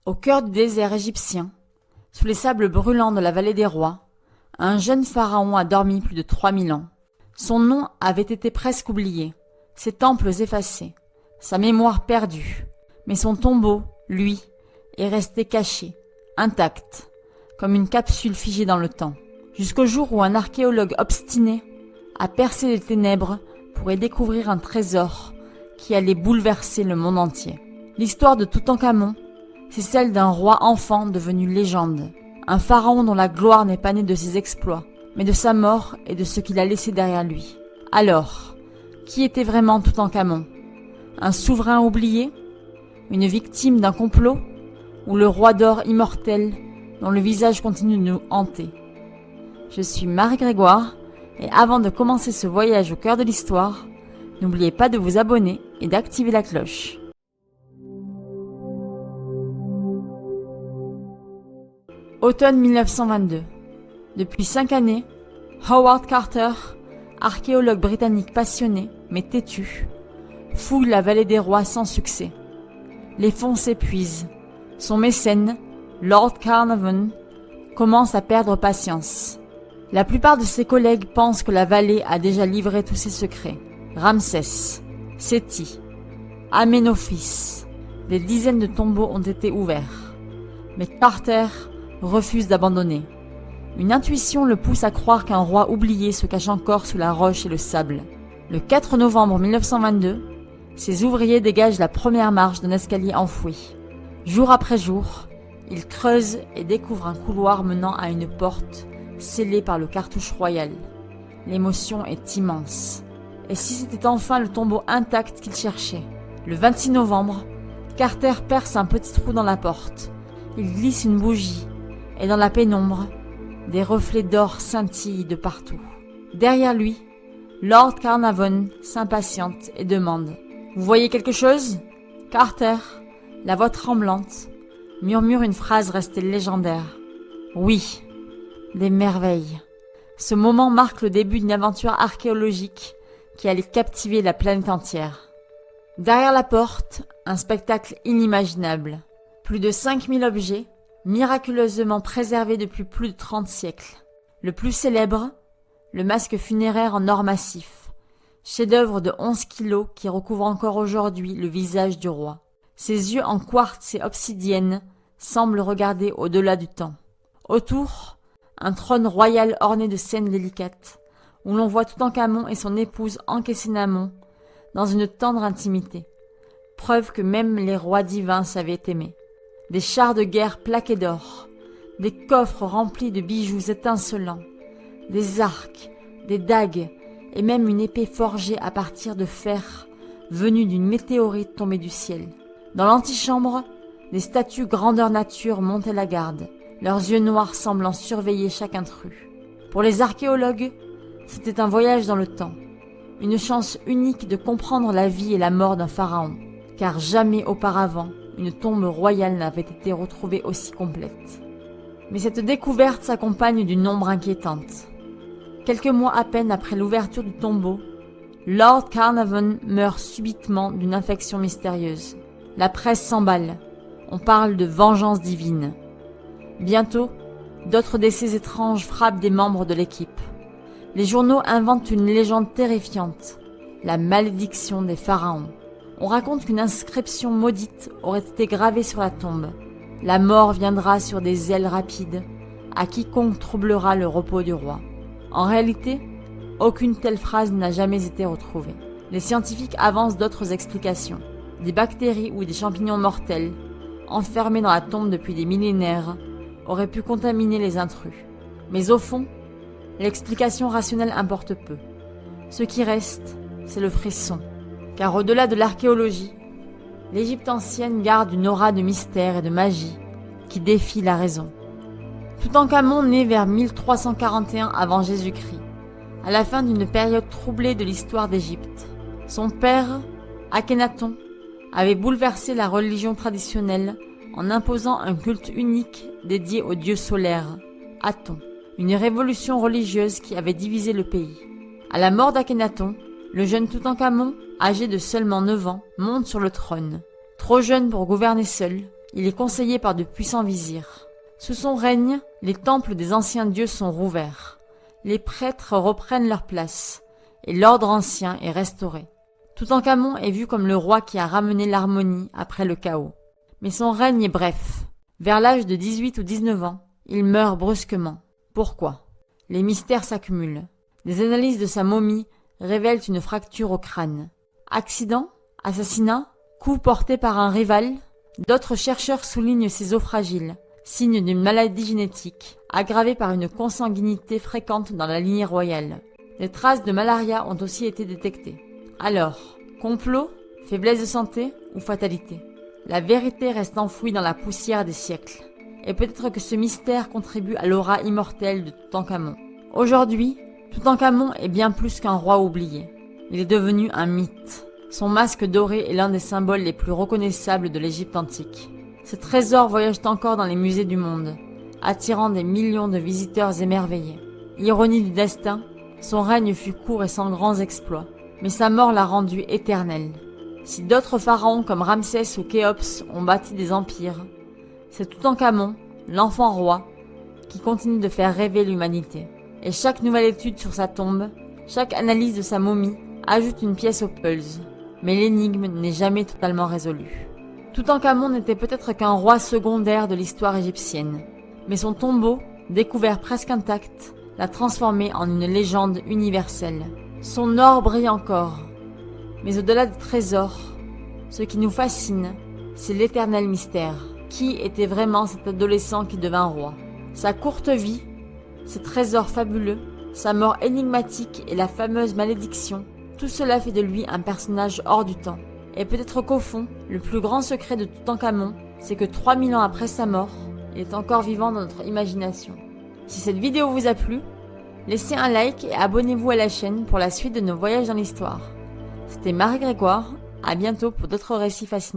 Au cœur du désert égyptien, sous les sables brûlants de la vallée des rois, un jeune pharaon a dormi plus de 3000 ans. Son nom avait été presque oublié, ses temples effacés, sa mémoire perdue. Mais son tombeau, lui, est resté caché, intact, comme une capsule figée dans le temps. Jusqu'au jour où un archéologue obstiné a percé les ténèbres pour y découvrir un trésor qui allait bouleverser le monde entier. L'histoire de Toutankhamon, c'est celle d'un roi enfant devenu légende. Un pharaon dont la gloire n'est pas née de ses exploits, mais de sa mort et de ce qu'il a laissé derrière lui. Alors, qui était vraiment Toutankhamon? Un souverain oublié? Une victime d'un complot? Ou le roi d'or immortel dont le visage continue de nous hanter? Je suis Marie Grégoire, et avant de commencer ce voyage au cœur de l'histoire, n'oubliez pas de vous abonner et d'activer la cloche. Automne 1922. Depuis 5 années, Howard Carter, archéologue britannique passionné mais têtu, fouille la vallée des rois sans succès. Les fonds s'épuisent. Son mécène, Lord Carnarvon, commence à perdre patience. La plupart de ses collègues pensent que la vallée a déjà livré tous ses secrets. Ramsès, Séti, Aménophis, des dizaines de tombeaux ont été ouverts. Mais Carter refuse d'abandonner. Une intuition le pousse à croire qu'un roi oublié se cache encore sous la roche et le sable. Le 4 novembre 1922, ses ouvriers dégagent la première marche d'un escalier enfoui. Jour après jour, ils creusent et découvrent un couloir menant à une porte scellée par le cartouche royal. L'émotion est immense. Et si c'était enfin le tombeau intact qu'ils cherchaient? Le 26 novembre, Carter perce un petit trou dans la porte. Il glisse une bougie. Et dans la pénombre, des reflets d'or scintillent de partout. Derrière lui, Lord Carnarvon s'impatiente et demande « Vous voyez quelque chose ?» Carter, la voix tremblante, murmure une phrase restée légendaire. « Oui, des merveilles. » Ce moment marque le début d'une aventure archéologique qui allait captiver la planète entière. Derrière la porte, un spectacle inimaginable. Plus de 5000 objets, miraculeusement préservé depuis plus de 30 siècles. Le plus célèbre, le masque funéraire en or massif, chef-d'œuvre de 11 kilos qui recouvre encore aujourd'hui le visage du roi. Ses yeux en quartz et obsidienne semblent regarder au-delà du temps. Autour, un trône royal orné de scènes délicates, où l'on voit Toutankhamon et son épouse encaissés en amont, dans une tendre intimité, preuve que même les rois divins savaient aimer. Des chars de guerre plaqués d'or, des coffres remplis de bijoux étincelants, des arcs, des dagues et même une épée forgée à partir de fer venue d'une météorite tombée du ciel. Dans l'antichambre, des statues grandeur nature montaient la garde, leurs yeux noirs semblant surveiller chaque intrus. Pour les archéologues, c'était un voyage dans le temps, une chance unique de comprendre la vie et la mort d'un pharaon, car jamais auparavant une tombe royale n'avait été retrouvée aussi complète. Mais cette découverte s'accompagne d'une ombre inquiétante. Quelques mois à peine après l'ouverture du tombeau, Lord Carnarvon meurt subitement d'une infection mystérieuse. La presse s'emballe. On parle de vengeance divine. Bientôt, d'autres décès étranges frappent des membres de l'équipe. Les journaux inventent une légende terrifiante, la malédiction des pharaons. On raconte qu'une inscription maudite aurait été gravée sur la tombe. La mort viendra sur des ailes rapides à quiconque troublera le repos du roi. En réalité, aucune telle phrase n'a jamais été retrouvée. Les scientifiques avancent d'autres explications. Des bactéries ou des champignons mortels, enfermés dans la tombe depuis des millénaires, auraient pu contaminer les intrus. Mais au fond, l'explication rationnelle importe peu. Ce qui reste, c'est le frisson. Car au-delà de l'archéologie, l'Égypte ancienne garde une aura de mystère et de magie qui défie la raison. Toutankhamon naît vers 1341 avant Jésus-Christ, à la fin d'une période troublée de l'histoire d'Égypte. Son père, Akhenaton, avait bouleversé la religion traditionnelle en imposant un culte unique dédié au dieu solaire, Aton, une révolution religieuse qui avait divisé le pays. À la mort d'Akhenaton, le jeune Toutankhamon, âgé de seulement 9 ans, monte sur le trône. Trop jeune pour gouverner seul, Il est conseillé par de puissants vizirs. Sous son règne, les temples des anciens dieux sont rouverts. Les prêtres reprennent leur place, et l'ordre ancien est restauré. Toutankhamon est vu comme le roi qui a ramené l'harmonie après le chaos. Mais son règne est bref. Vers l'âge de 18 ou 19 ans, il meurt brusquement. Pourquoi? Les mystères s'accumulent. Des analyses de sa momie révèlent une fracture au crâne. Accident? Assassinat? Coup porté par un rival? D'autres chercheurs soulignent ses os fragiles, signe d'une maladie génétique, aggravée par une consanguinité fréquente dans la lignée royale. Des traces de malaria ont aussi été détectées. Alors, complot, faiblesse de santé ou fatalité? La vérité reste enfouie dans la poussière des siècles. Et peut-être que ce mystère contribue à l'aura immortelle de Toutankhamon. Aujourd'hui, Toutankhamon est bien plus qu'un roi oublié. Il est devenu un mythe. Son masque doré est l'un des symboles les plus reconnaissables de l'Égypte antique. Ses trésors voyagent encore dans les musées du monde, attirant des millions de visiteurs émerveillés. Ironie du destin, son règne fut court et sans grands exploits, mais sa mort l'a rendu éternel. Si d'autres pharaons comme Ramsès ou Khéops ont bâti des empires, c'est Toutankhamon, l'enfant roi, qui continue de faire rêver l'humanité. Et chaque nouvelle étude sur sa tombe, chaque analyse de sa momie, ajoute une pièce au puzzle. Mais l'énigme n'est jamais totalement résolue. Toutankhamon n'était peut-être qu'un roi secondaire de l'histoire égyptienne, mais son tombeau, découvert presque intact, l'a transformé en une légende universelle. Son or brille encore, mais au-delà des trésors, ce qui nous fascine, c'est l'éternel mystère. Qui était vraiment cet adolescent qui devint roi? Sa courte vie, ses trésors fabuleux, sa mort énigmatique et la fameuse malédiction, tout cela fait de lui un personnage hors du temps. Et peut-être qu'au fond, le plus grand secret de Toutankhamon, c'est que 3000 ans après sa mort, il est encore vivant dans notre imagination. Si cette vidéo vous a plu, laissez un like et abonnez-vous à la chaîne pour la suite de nos voyages dans l'histoire. C'était Marie Grégoire, à bientôt pour d'autres récits fascinants.